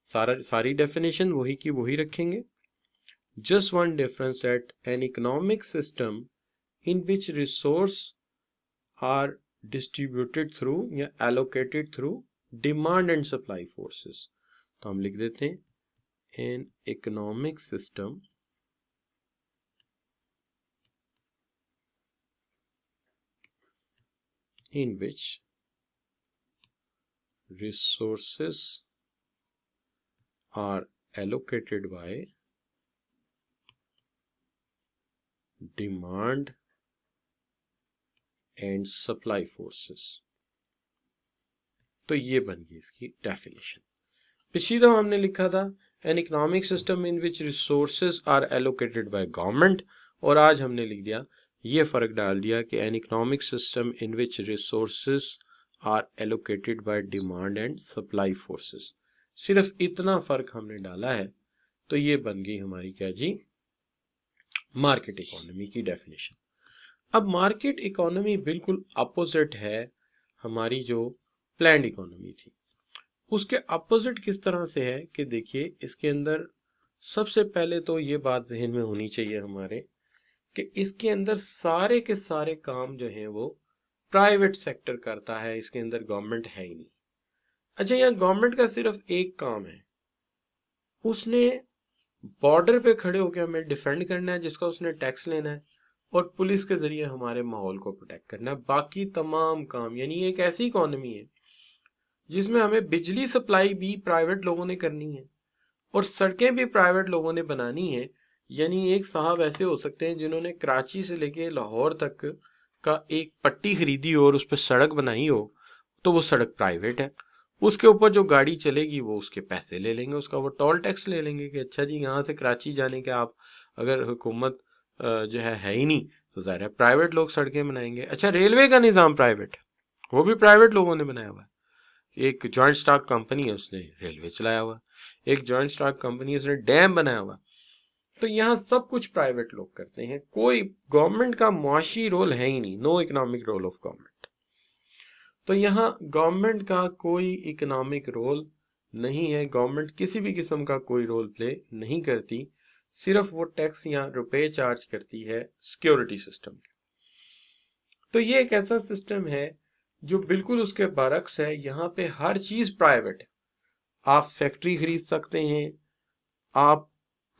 सारी डेफिनेशन वही की वही रखेंगे। Just one difference at an economic system in which resource are distributed through या allocated through demand and supply forces. तो हम लिख देते हैं an economic system in which resources are allocated by demand and supply forces। तो ये बन गई इसकी डेफिनेशन। पिछली दफा हमने लिखा था an economic system in which resources are allocated by government, और आज हमने लिख दिया, ये फर्क डाल दिया कि an economic system in which resources are allocated by demand and supply forces. सिर्फ इतना फर्क हमने डाला है, तो ये बन गई हमारी क्या जी, मार्केट इकोनॉमी की डेफिनेशन। अब मार्केट इकोनॉमी बिल्कुल अपोजिट है हमारी जो प्लान्ड इकोनॉमी थी। उसके अपोजिट किस तरह से है कि देखिए, इसके अंदर सबसे पहले तो ये बात जहन में होनी चाहिए हमारे कि इसके अंदर सारे के सारे काम जो हैं वो प्राइवेट सेक्टर करता है, इसके अंदर गवर्नमेंट है ही नहीं। अच्छा, यहाँ गवर्नमेंट का सिर्फ एक काम है, उसने बॉर्डर पे खड़े होकर हमें डिफेंड करना है, जिसका उसने टैक्स लेना है, और पुलिस के जरिए हमारे माहौल को प्रोटेक्ट करना है। बाकी तमाम काम, यानी एक ऐसी इकोनॉमी है जिसमें हमें बिजली सप्लाई भी प्राइवेट लोगों ने करनी है और सड़कें भी प्राइवेट लोगों ने बनानी है। यानी एक साहब ऐसे हो सकते हैं जिन्होंने कराची से लेके लाहौर तक का एक पट्टी खरीदी हो और उस पर सड़क बनाई हो, तो वो सड़क प्राइवेट है, उसके ऊपर जो गाड़ी चलेगी वो उसके पैसे ले लेंगे, उसका वो टोल टैक्स ले लेंगे कि अच्छा जी यहाँ से कराची जाने के आप अगर हुकूमत जो है ही नहीं, तो ज़ाहिर है प्राइवेट लोग सड़कें बनाएंगे। अच्छा, रेलवे का निज़ाम प्राइवेट है, वो भी प्राइवेट लोगों ने बनाया हुआ है। एक जॉइंट स्टॉक कंपनी है, उसने रेलवे चलाया हुआ, एक जॉइंट स्टॉक कंपनी है, उसने डैम बनाया हुआ। तो यहाँ सब कुछ प्राइवेट लोग करते हैं, कोई गवर्नमेंट का मुआशी रोल है ही नहीं, no economic role of government. तो यहाँ गवर्नमेंट का कोई इकोनॉमिक रोल नहीं है, गवर्नमेंट किसी भी किस्म का कोई रोल प्ले नहीं करती, सिर्फ वो टैक्स या रुपए चार्ज करती है सिक्योरिटी सिस्टम के। तो ये एक ऐसा सिस्टम है जो बिल्कुल उसके बरक्स है, यहाँ पे हर चीज प्राइवेट है। आप फैक्ट्री खरीद सकते हैं, आप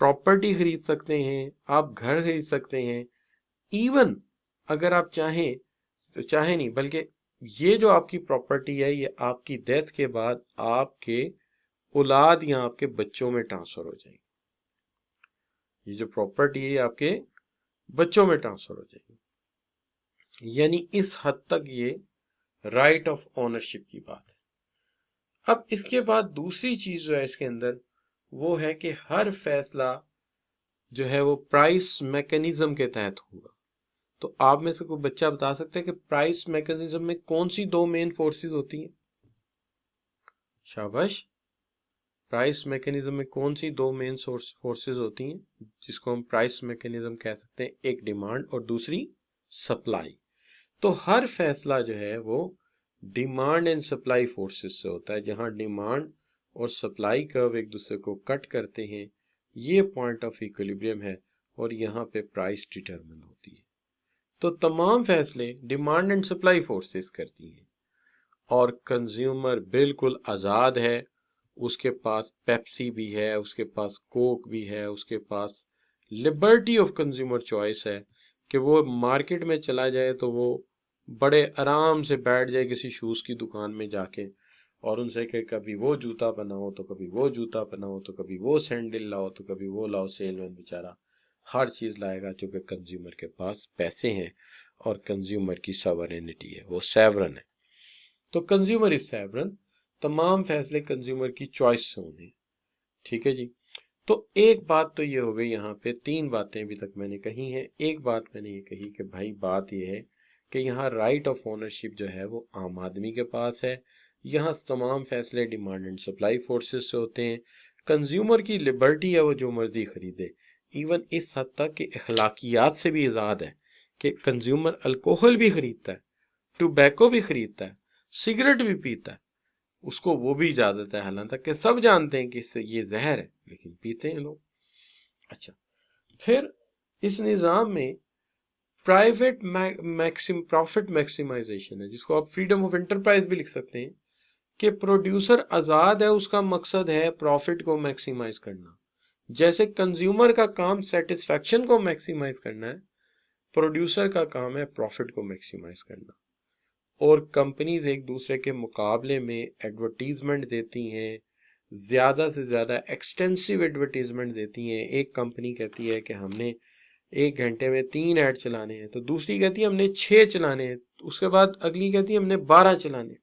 प्रॉपर्टी खरीद सकते हैं, आप घर खरीद सकते हैं, इवन अगर आप चाहें तो चाहे नहीं, बल्कि ये जो आपकी प्रॉपर्टी है ये आपकी डेथ के बाद आपके औलाद या आपके बच्चों में ट्रांसफर हो जाएगी। ये जो प्रॉपर्टी है आपके बच्चों में ट्रांसफर हो जाएगी, यानी इस हद तक ये राइट ऑफ ओनरशिप की बात है। अब इसके बाद दूसरी चीज जो है इसके अंदर, वो है कि हर फैसला जो है वो प्राइस मैकेनिज्म के तहत होगा। तो आप में से कोई बच्चा बता सकते हैं कि प्राइस मैकेनिज्म में कौन सी दो मेन फोर्सेस होती हैं? शाबाश, प्राइस मैकेनिज्म में कौन सी दो मेन फोर्सेस होती हैं जिसको हम प्राइस मैकेनिज्म कह सकते हैं? एक डिमांड और दूसरी सप्लाई। तो हर फैसला जो है वो डिमांड एंड सप्लाई फोर्सेस से होता है, जहां डिमांड और सप्लाई कर्व एक दूसरे को कट करते हैं, ये पॉइंट ऑफ इक्विलिब्रियम है, और यहाँ पे प्राइस डिटरमिन होती है। तो तमाम फैसले डिमांड एंड सप्लाई फोर्सेस करती हैं, और कंज्यूमर बिल्कुल आज़ाद है, उसके पास पेप्सी भी है, उसके पास कोक भी है, उसके पास लिबर्टी ऑफ कंज्यूमर चॉइस है कि वो मार्केट में चला जाए तो वो बड़े आराम से बैठ जाए किसी शूज़ की दुकान में जाके, और उनसे कि कभी वो जूता बनाओ तो कभी वो जूता बनाओ, तो कभी वो सैंडल लाओ तो कभी वो लाओ। सेलमैन बेचारा हर चीज़ लाएगा, क्योंकि कंज्यूमर के पास पैसे हैं और कंज्यूमर की सॉवरेनिटी है, वो सैवरन है। तो कंज्यूमर इज सैवरन, तमाम फैसले कंज्यूमर की चॉइस से होने। ठीक है जी। तो एक बात तो ये हो गई, यहाँ पे तीन बातें अभी तक मैंने कही हैं। एक बात मैंने ये कही कि भाई बात ये है कि यहाँ राइट ऑफ ओनरशिप जो है वो आम आदमी के पास है, यहाँ तमाम फैसले डिमांड एंड सप्लाई फोर्सेस से होते हैं। कंज्यूमर की लिबर्टी है, वो जो मर्जी खरीदे, इवन इस हद तक कि अखलाकियात से भी आज़ाद है कि कंज्यूमर अल्कोहल भी खरीदता है, टोबैको भी खरीदता है, सिगरेट भी पीता है, उसको वो भी इजाजत है, हालांकि सब जानते हैं कि इससे ये जहर है, लेकिन पीते हैं लोग। अच्छा, फिर इस निज़ाम में प्राइवेट प्रॉफिट मैक्सिमाइजेशन है, जिसको आप फ्रीडम ऑफ एंटरप्राइज भी लिख सकते हैं, कि प्रोड्यूसर आजाद है, उसका मकसद है प्रॉफिट को मैक्सिमाइज करना। जैसे कंज्यूमर का काम सेटिस्फैक्शन को मैक्सिमाइज करना है, प्रोड्यूसर का काम है प्रॉफिट को मैक्सिमाइज करना। और कंपनीज एक दूसरे के मुकाबले में एडवर्टीजमेंट देती हैं, ज़्यादा से ज़्यादा एक्सटेंसिव एडवर्टीजमेंट देती हैं। एक कंपनी कहती है कि हमने 1 घंटे में 3 ऐड चलाने हैं, तो दूसरी कहती है हमने 6 चलाने हैं, उसके बाद अगली कहती है हमने 12 चलाने हैं।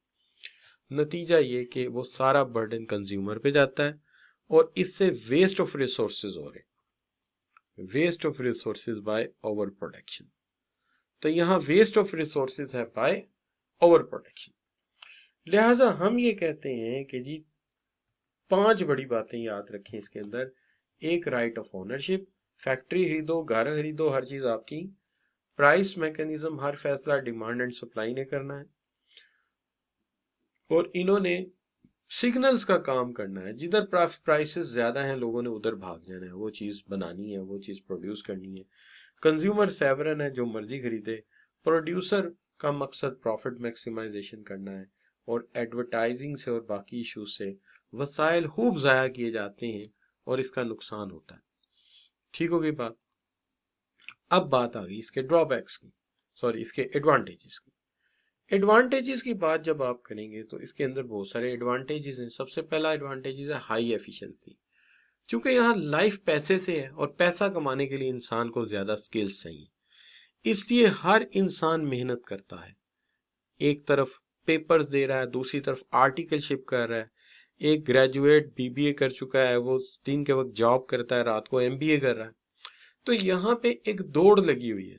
नतीजा ये कि वो सारा बर्डन कंज्यूमर पे जाता है और इससे वेस्ट ऑफ रिसोर्सेज हो रहे, waste of resources by over production. तो यहाँ वेस्ट ऑफ रिसोर्सेज है बाय ओवर प्रोडक्शन। लिहाजा हम ये कहते हैं कि जी 5 बड़ी बातें याद रखें इसके अंदर। एक, राइट ऑफ ओनरशिप, फैक्ट्री खरीदो, घर खरीदो, हर चीज आपकी। प्राइस मैकेनिज्म, हर फैसला डिमांड एंड सप्लाई ने करना है। और इन्होंने सिग्नल्स का काम करना है, जिधर प्राइसेस ज्यादा हैं लोगों ने उधर भाग जाना है, वो चीज बनानी है, वो चीज प्रोड्यूस करनी है। कंज्यूमर सेवरन है, जो मर्जी खरीदे। प्रोड्यूसर का मकसद प्रॉफिट मैक्सिमाइजेशन करना है। और एडवर्टाइजिंग से और बाकी इश्यूज से वसाइल खूब ज़ाया किए जाते हैं और इसका नुकसान होता है। ठीक हो गई बात। अब बात आ गई इसके ड्रॉबैक्स की, सॉरी इसके एडवांटेजेस की। एडवांटेजेस की बात जब आप करेंगे तो इसके अंदर बहुत सारे एडवांटेजेस हैं। सबसे पहला एडवांटेजेस है हाई एफिशिएंसी। क्योंकि यहाँ लाइफ पैसे से है और पैसा कमाने के लिए इंसान को ज्यादा स्किल्स चाहिए, इसलिए हर इंसान मेहनत करता है। एक तरफ पेपर्स दे रहा है, दूसरी तरफ आर्टिकलशिप कर रहा है। एक ग्रेजुएट बीबीए कर चुका है, वो दिन के वक्त जॉब करता है, रात को एमबीए कर रहा है। तो यहाँ पे एक दौड़ लगी हुई है,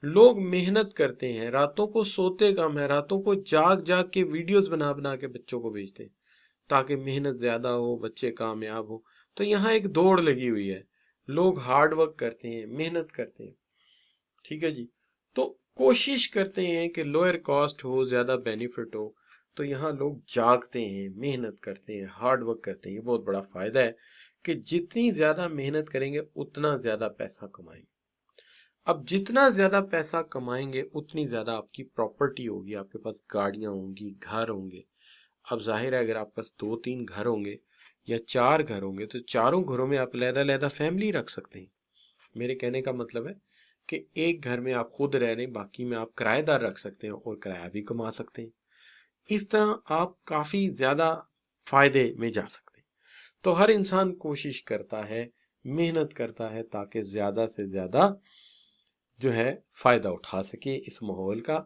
लोग मेहनत करते हैं, रातों को सोते कम है, रातों को जाग जाग के वीडियोस बना बना के बच्चों को भेजते हैं ताकि मेहनत ज्यादा हो, बच्चे कामयाब हो। तो यहाँ एक दौड़ लगी हुई है, लोग हार्ड वर्क करते हैं, मेहनत करते हैं। ठीक है जी। तो कोशिश करते हैं कि लोअर कॉस्ट हो, ज्यादा बेनिफिट हो। तो यहाँ लोग जागते हैं, मेहनत करते हैं, हार्ड वर्क करते हैं। ये बहुत बड़ा फायदा है कि जितनी ज्यादा मेहनत करेंगे उतना ज्यादा पैसा कमाएंगे। अब जितना ज्यादा पैसा कमाएंगे उतनी ज्यादा आपकी प्रॉपर्टी होगी, आपके पास गाड़ियां होंगी, घर होंगे। अब जाहिर है अगर आपके पास 2-3 घर होंगे या 4 घर होंगे तो चारों घरों में आप अलग-अलग फैमिली रख सकते हैं। मेरे कहने का मतलब है कि एक घर में आप खुद रह रहे हैं, बाकी में आप किराएदार रख सकते हैं और किराया भी कमा सकते हैं। इस तरह आप काफी ज्यादा फायदे में जा सकते हैं। तो हर इंसान कोशिश करता है, मेहनत करता है ताकि ज्यादा से ज्यादा जो है फायदा उठा सके इस माहौल का।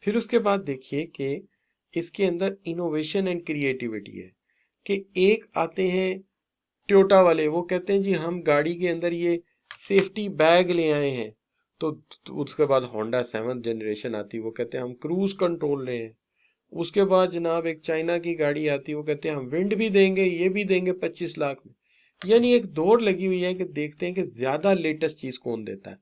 फिर उसके बाद देखिए कि इसके अंदर इनोवेशन एंड क्रिएटिविटी है। कि एक आते हैं टोयोटा वाले, वो कहते हैं जी हम गाड़ी के अंदर ये सेफ्टी बैग ले आए हैं। तो उसके बाद होंडा 7th जनरेशन आती है, वो कहते हैं हम क्रूज कंट्रोल ले हैं। उसके बाद जनाब एक चाइना की गाड़ी आती है, वो कहते हैं हम विंड भी देंगे, ये भी देंगे 25 लाख में। यानी एक दौड़ लगी हुई है कि देखते हैं कि ज्यादा लेटेस्ट चीज कौन देता है।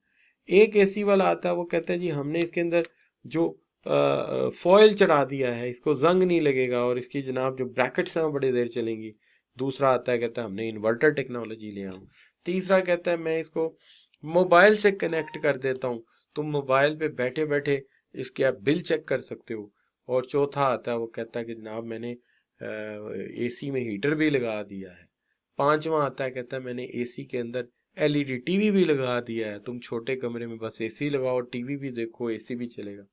एक एसी वाला आता है, वो कहता है जी हमने इसके अंदर जो फॉयल चढ़ा दिया है, इसको जंग नहीं लगेगा और इसकी जनाब जो ब्रैकेट्स हैं वो बड़ी देर चलेंगी। दूसरा आता है कहता है हमने इन्वर्टर टेक्नोलॉजी ले आऊँ। तीसरा कहता है मैं इसको मोबाइल से कनेक्ट कर देता हूँ, तुम मोबाइल पे बैठे बैठे इसके आप बिल चेक कर सकते हो। और चौथा आता है, वो कहता है कि जनाब मैंने एसी में हीटर भी लगा दिया है। पांचवा आता है, कहता है मैंने एसी के अंदर एलईडी टीवी भी लगा दिया है, तुम छोटे कमरे में बस एसी लगाओ, टीवी भी देखो, एसी भी चलेगा।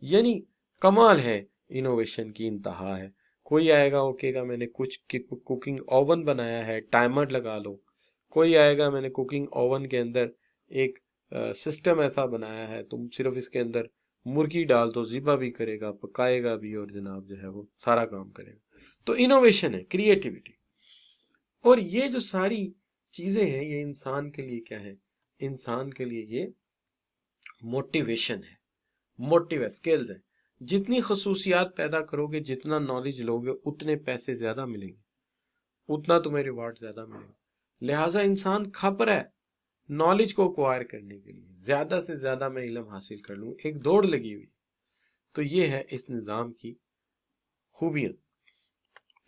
यानी कमाल है, इनोवेशन की इंतहा है। कोई आएगा वो कहेगा मैंने कुछ कुकिंग ओवन बनाया है, टाइमर लगा लो। कोई आएगा मैंने कुकिंग ओवन के अंदर एक सिस्टम ऐसा बनाया है, तुम सिर्फ इसके अंदर मुर्गी डाल दो, ज़िबा भी करेगा, पकाएगा भी और जनाब जो है वो सारा काम करेगा। तो इनोवेशन है, क्रिएटिविटी। और ये जो सारी चीजें हैं ये इंसान के लिए क्या है, इंसान के लिए ये मोटिवेशन है, मोटिव स्किल्स है। जितनी खसूसियात पैदा करोगे, जितना नॉलेज लोगे, उतने पैसे ज्यादा मिलेंगे, उतना तुम्हें रिवार्ड ज्यादा मिलेगा। लिहाजा इंसान खप रहा है नॉलेज को एक्वायर करने के लिए, ज्यादा से ज्यादा मैं इल्म हासिल कर लूं, एक दौड़ लगी हुई। तो ये है इस निज़ाम की खूबियां।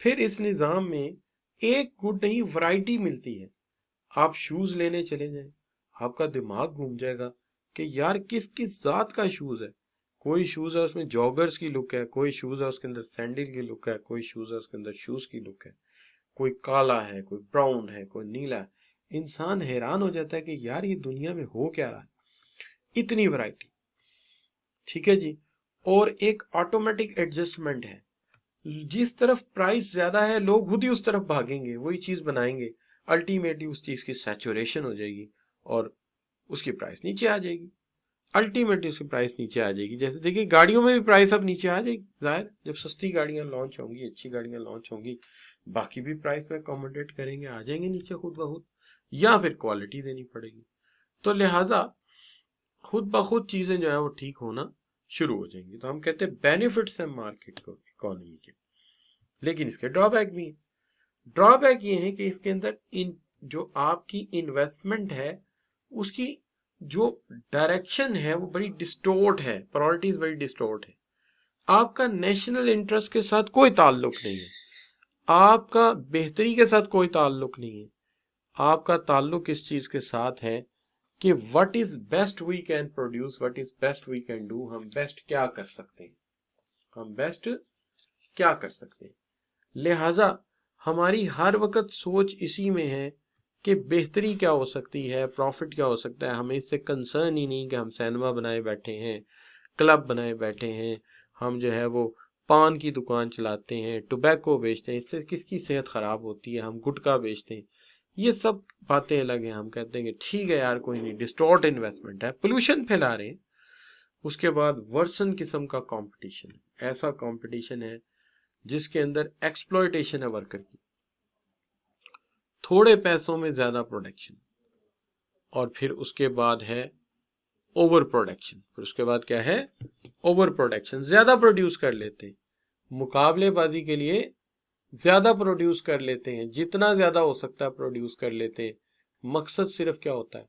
फिर इस निज़ाम में एक गुड नहीं वैरायटी मिलती है। आप शूज़ लेने चले जाएं, आपका दिमाग घूम जाएगा कि यार किस किस जात का शूज़ है। कोई शूज़ है उसमें जॉगर्स की लुक है, कोई शूज़ है उसके अंदर सैंडल की लुक है, कोई शूज़ है उसके अंदर शूज़ की लुक है, कोई काला है, कोई ब्राउन है, कोई नीला है। इंसान हैरान हो जाता है कि यार ये दुनिया में हो क्या रहा है, इतनी वैरायटी। ठीक है जी। और एक ऑटोमेटिक एडजस्टमेंट है, जिस तरफ प्राइस ज्यादा है लोग खुद ही उस तरफ भागेंगे, वही चीज बनाएंगे, अल्टीमेटली उस चीज की सैचुरेशन हो जाएगी और उसकी प्राइस नीचे आ जाएगी। अल्टीमेटली उसकी प्राइस नीचे आ जाएगी। जैसे देखिए गाड़ियों में भी प्राइस अब नीचे आ जाएगी, जाहिर जब सस्ती गाड़ियां लॉन्च होंगी, अच्छी गाड़ियां लॉन्च होंगी, बाकी भी प्राइस में अकोमोडेट करेंगे, आ जाएंगे नीचे खुद ब खुद, या फिर क्वालिटी देनी पड़ेगी। तो लिहाजा खुद ब खुद चीजें जो है वो ठीक होना शुरू हो जाएंगी। तो हम कहते हैं बेनिफिट्स हैं मार्केट को, इकोनॉमी के। लेकिन इसके ड्रॉबैक भी हैं। ड्रॉबैक ये है कि इसके अंदर इन जो आपकी इन्वेस्टमेंट है उसकी जो डायरेक्शन है वो बड़ी डिस्टोर्ट है, प्रायोरिटीज बड़ी डिस्टोर्ट है। आपका नेशनल इंटरेस्ट के साथ कोई ताल्लुक नहीं है, आपका बेहतरी के साथ कोई ताल्लुक नहीं है। आपका ताल्लुक इस चीज के साथ है कि what is best we can produce, what is best we can do, हम बेस्ट क्या कर सकते हैं, हम बेस्ट क्या कर सकते हैं। लिहाजा हमारी हर वक्त सोच इसी में है कि बेहतरी क्या हो सकती है, प्रॉफिट क्या हो सकता है। हमें इससे कंसर्न ही नहीं कि हम सिनेमा बनाए बैठे हैं, क्लब बनाए बैठे हैं, हम जो है वो पान की दुकान चलाते हैं, टोबैको बेचते हैं, इससे किसकी सेहत खराब होती है, हम गुटखा बेचते हैं। ये सब बातें अलग हैं। हम कहते हैं कि ठीक है यार कोई नहीं, डिस्टॉर्ट इन्वेस्टमेंट है, पोल्यूशन फैला रहे हैं। उसके बाद वर्सन किस्म का कंपटीशन है, ऐसा कंपटीशन है जिसके अंदर एक्सप्लॉयटेशन है वर्कर की, थोड़े पैसों में ज्यादा प्रोडक्शन, और फिर उसके बाद है ओवर प्रोडक्शन। फिर उसके बाद क्या है, ओवर प्रोडक्शन, ज्यादा प्रोड्यूस कर लेते हैं, मुकाबलेबाजी के लिए ज्यादा प्रोड्यूस कर लेते हैं, जितना ज्यादा हो सकता है प्रोड्यूस कर लेते हैं। मकसद सिर्फ क्या होता है,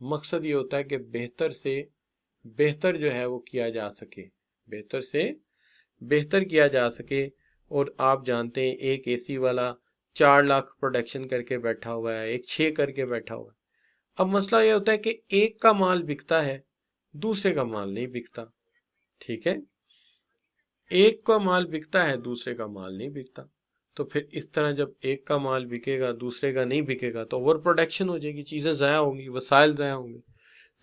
मकसद ये होता है कि बेहतर से बेहतर जो है वो किया जा सके, बेहतर से बेहतर किया जा सके। और आप जानते हैं एक एसी वाला 4 लाख प्रोडक्शन करके बैठा हुआ है, एक 6 करके बैठा हुआ है। अब मसला ये होता है कि एक का माल बिकता है, दूसरे का माल नहीं बिकता। ठीक है, एक का माल बिकता है, दूसरे का माल नहीं बिकता। तो फिर इस तरह जब एक का माल बिकेगा दूसरे का नहीं बिकेगा तो ओवर प्रोडक्शन हो जाएगी, चीजें ज़ाया होंगी, वसाइल ज़ाया होंगे।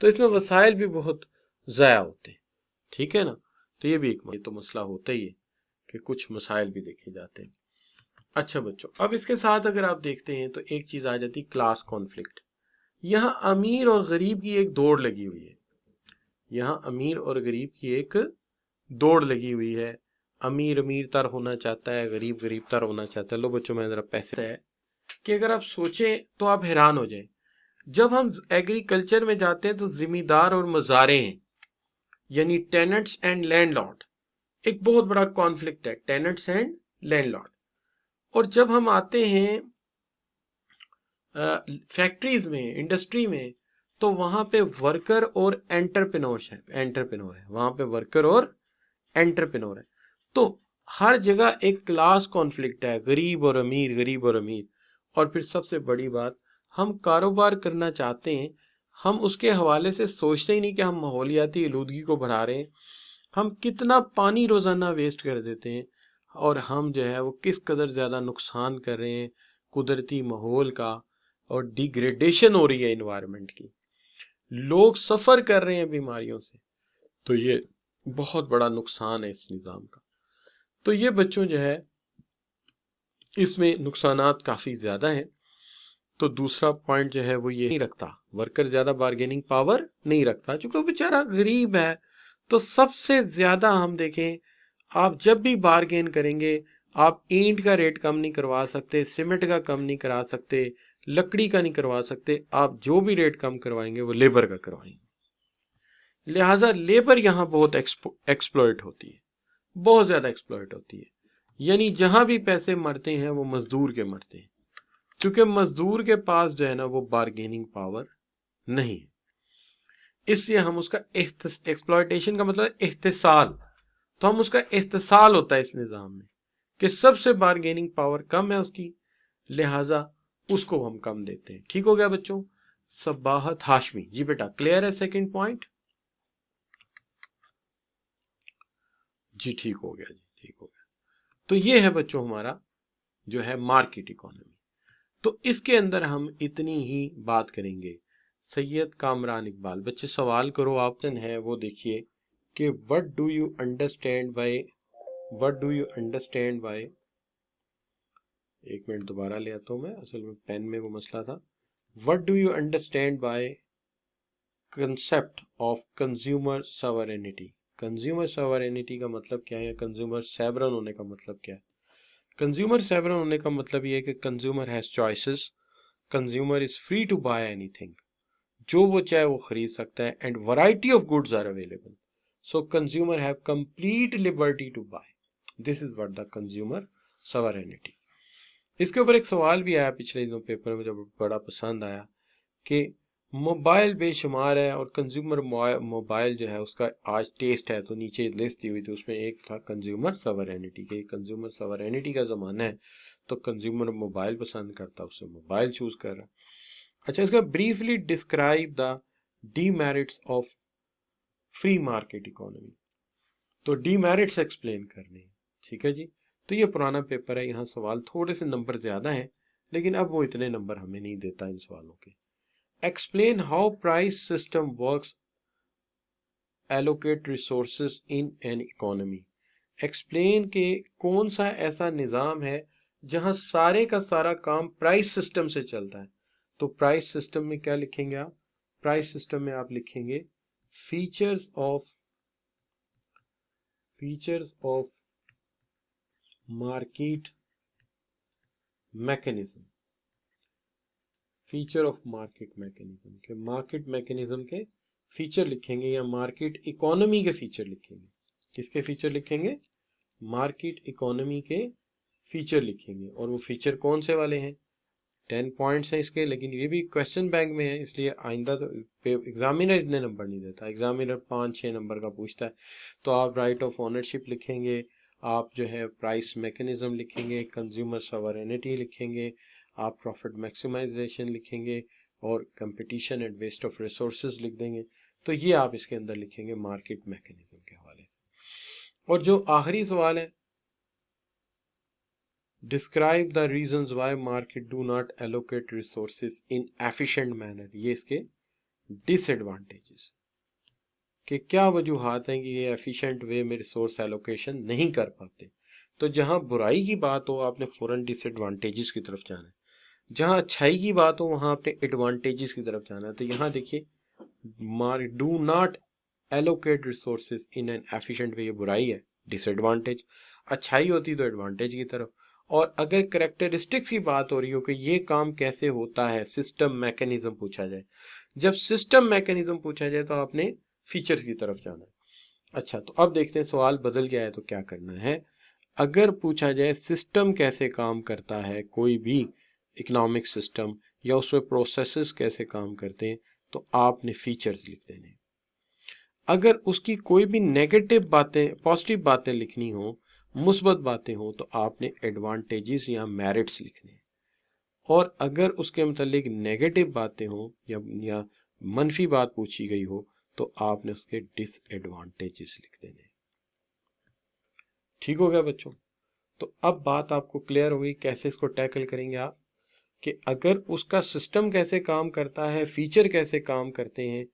तो इसमें वसाइल भी बहुत ज़ाया होते हैं। ठीक है ना। तो ये भी ये तो मसला होता ही है कि कुछ मसाइल भी देखे जाते हैं। अच्छा बच्चों, अब इसके साथ अगर आप देखते हैं तो एक चीज आ जाती है क्लास कॉन्फ्लिक्ट। यहाँ अमीर और गरीब की एक दौड़ लगी हुई है, यहाँ अमीर और गरीब की एक दौड़ लगी हुई है। अमीर अमीर तर होना चाहता है, गरीब गरीब तर होना चाहता है। लो बच्चों मैं जरा पैसे है कि अगर आप सोचें तो आप हैरान हो जाएं। जब हम एग्रीकल्चर में जाते हैं तो जिम्मेदार और मजारे हैं, यानी टेनेंट्स एंड लैंडलॉर्ड, एक बहुत बड़ा कॉन्फ्लिक्ट है, टेनेंट्स एंड लैंडलॉर्ड। और जब हम आते हैं फैक्ट्रीज में, इंडस्ट्री में, तो वहां पे वर्कर और एंटरप्रेन्योर है, वहां पे वर्कर और एंटरप्रेन्योर है। तो हर जगह एक क्लास कॉन्फ्लिक्ट है, गरीब और अमीर, गरीब और अमीर। और फिर सबसे बड़ी बात, हम कारोबार करना चाहते हैं, हम उसके हवाले से सोचते ही नहीं कि हम माहौलियाती आलूदगी को बढ़ा रहे हैं, हम कितना पानी रोजाना वेस्ट कर देते हैं, और हम जो है वो किस कदर ज्यादा नुकसान कर रहे हैं कुदरती माहौल का, और डिग्रेडेशन हो रही है इन्वायरमेंट की, लोग सफर कर रहे हैं बीमारियों से। तो ये बहुत बड़ा नुकसान है इस निज़ाम का। तो ये बच्चों जो है इसमें नुकसानात काफ़ी ज़्यादा हैं। तो दूसरा पॉइंट जो है वो ये नहीं रखता, वर्कर ज़्यादा बार्गेनिंग पावर नहीं रखता, चूंकि वो बेचारा गरीब है। तो सबसे ज़्यादा हम देखें, आप जब भी बार्गेन करेंगे, आप ईंट का रेट कम नहीं करवा सकते, सीमेंट का कम नहीं करा सकते, लकड़ी का नहीं करवा सकते। आप जो भी रेट कम करवाएंगे वो लेबर का करवाएंगे। लिहाजा लेबर यहाँ बहुत एक्सप्लॉइट होती है, बहुत ज्यादा एक्सप्लॉइट होती है। यानी जहां भी पैसे मरते हैं वो मजदूर के मरते हैं, क्योंकि मजदूर के पास जो है ना वो बार्गेनिंग पावर नहीं है। इसलिए हम उसका एक्सप्लॉइटेशन का मतलब इख्तिसाल, तो हम उसका इख्तिसाल होता है इस निज़ाम में कि सबसे बार्गेनिंग पावर कम है उसकी, लिहाजा उसको हम कम देते हैं। ठीक हो गया बच्चों? सबाहत हाशमी जी बेटा, क्लियर है सेकंड पॉइंट? जी ठीक हो गया जी, ठीक हो गया। तो ये है बच्चों हमारा जो है मार्केट इकोनॉमी। तो इसके अंदर हम इतनी ही बात करेंगे। सैयद कामरान इकबाल, बच्चे सवाल करो, ऑप्शन है वो देखिए कि what do you understand by, एक मिनट दोबारा ले आता हूं मैं, असल में पेन में वो मसला था। What do you understand by concept of consumer sovereignty. Consumer sovereignty का मतलब क्या है, कंज्यूमर सॉवरेन होने का मतलब क्या है? कंज्यूमर सॉवरेन होने का मतलब ये है कि consumer has choices, consumer is free to buy anything, जो वो चाहे वो खरीद सकता है, and variety of goods are available, so consumer have complete liberty to buy, this is what the consumer sovereignty. इसके ऊपर एक सवाल भी आया पिछले दिनों पेपर में, जब बड़ा पसंद आया कि मोबाइल बेशुमार है और कंज्यूमर मोबाइल जो है उसका आज टेस्ट है, तो नीचे लिस्ट दी हुई थी, उसमें एक था कंज्यूमर सॉवरेनिटी के। कंज्यूमर सॉवरेनिटी का ज़माना है तो कंज्यूमर मोबाइल पसंद करता है, उससे मोबाइल चूज कर रहा है। अच्छा, इसका briefly describe the demerits of free market economy, तो डीमेरिट्स एक्सप्लेन करने हैं। ठीक है जी, तो ये पुराना पेपर है, यहाँ सवाल थोड़े से नंबर ज्यादा हैं, लेकिन अब वो इतने नंबर हमें नहीं देता इन सवालों के। Explain how price system works, allocate resources in an economy. Explain के कौन सा ऐसा निज़ाम है जहां सारे का सारा काम प्राइस सिस्टम से चलता है। तो प्राइस सिस्टम में क्या लिखेंगे आप? प्राइस सिस्टम में आप लिखेंगे features of market mechanism, feature of market mechanism के, मार्केट मैकेनिज्म के फीचर लिखेंगे, या मार्केट इकोनॉमी के फीचर लिखेंगे। किसके फीचर लिखेंगे? मार्केट इकोनॉमी के फीचर लिखेंगे। और वो फीचर कौन से वाले हैं? 10 पॉइंट्स हैं इसके, लेकिन ये भी क्वेश्चन बैंक में है, इसलिए आइंदा तो एग्जामिनर इतने नंबर नहीं देता, एग्जामिनर 5-6 नंबर का पूछता है। तो आप राइट ऑफ ओनरशिप लिखेंगे, आप जो है प्राइस मैकेनिज्म लिखेंगे, कंज्यूमर सॉवरेनिटी लिखेंगे, आप प्रॉफिट मैक्सिमाइजेशन लिखेंगे, और competition and waste of resources लिख देंगे। तो ये आप इसके अंदर लिखेंगे मार्केट मैकेनिज्म के हवाले से। और जो आखिरी सवाल है, describe the reasons why market do not allocate resources in efficient manner, ये इसके डिसएडवांटेजेस, कि क्या वजूहात हैं कि ये एफिशिएंट वे में रिसोर्स एलोकेशन नहीं कर पाते। तो जहां बुराई की बात हो आपने फौरन डिसएडवांटेजेस की तरफ जाना है, जहां अच्छाई की बात हो वहां आपने एडवांटेजेस की तरफ जाना है। तो यहाँ देखिए, do not allocate resources in an efficient way, ये बुराई है, डिसएडवांटेज। अच्छाई होती तो एडवांटेज की तरफ। और अगर करेक्टरिस्टिक्स की बात हो रही हो कि ये काम कैसे होता है, सिस्टम मैकेनिज्म पूछा जाए, जब सिस्टम मैकेनिज्म पूछा जाए तो आपने फीचर्स की तरफ जाना है। अच्छा, तो अब देखते हैं सवाल बदल गया है तो क्या करना है। अगर पूछा जाए सिस्टम कैसे काम करता है, कोई भी इकोनॉमिक सिस्टम, या उसमें प्रोसेसेस कैसे काम करते हैं, तो आपने फीचर्स लिख देने हैं। अगर उसकी कोई भी नेगेटिव बातें, पॉजिटिव बातें लिखनी हो, मुस्बत बातें हो, तो आपने एडवांटेजेस या मेरिट्स लिखने हैं। और अगर उसके मुतालिक नेगेटिव बातें हो या मनफी बात पूछी गई हो, तो आपने उसके डिसएडवांटेजेस लिख देने। ठीक हो गया बच्चों? तो अब बात आपको क्लियर हो गई कैसे इसको टैकल करेंगे आप, कि अगर उसका सिस्टम कैसे काम करता है, फीचर कैसे काम करते हैं,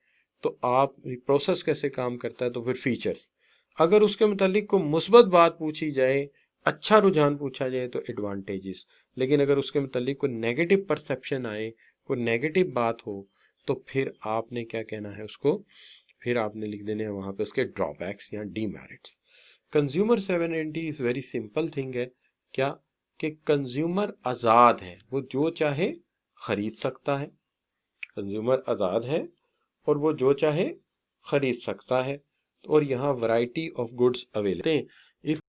तो आप प्रोसेस कैसे काम करता है, तो फिर फीचर्स। अगर उसके मुतालिक कोई मुस्बत बात पूछी जाए, अच्छा रुझान पूछा जाए, तो एडवांटेजेस। लेकिन अगर उसके मुतालिक कोई नेगेटिव परसेप्शन आए, कोई नेगेटिव बात हो, तो फिर आपने क्या कहना है उसको, फिर आपने लिख देने हैं वहां पे उसके ड्रॉबैक्स या demerits. Consumer sovereignty is very simple thing है, क्या कि कंज्यूमर आज़ाद है, वो जो चाहे खरीद सकता है। कंज्यूमर आज़ाद है और वो जो चाहे खरीद सकता है, और यहाँ वैरायटी ऑफ गुड्स अवेलेबल हैं। इस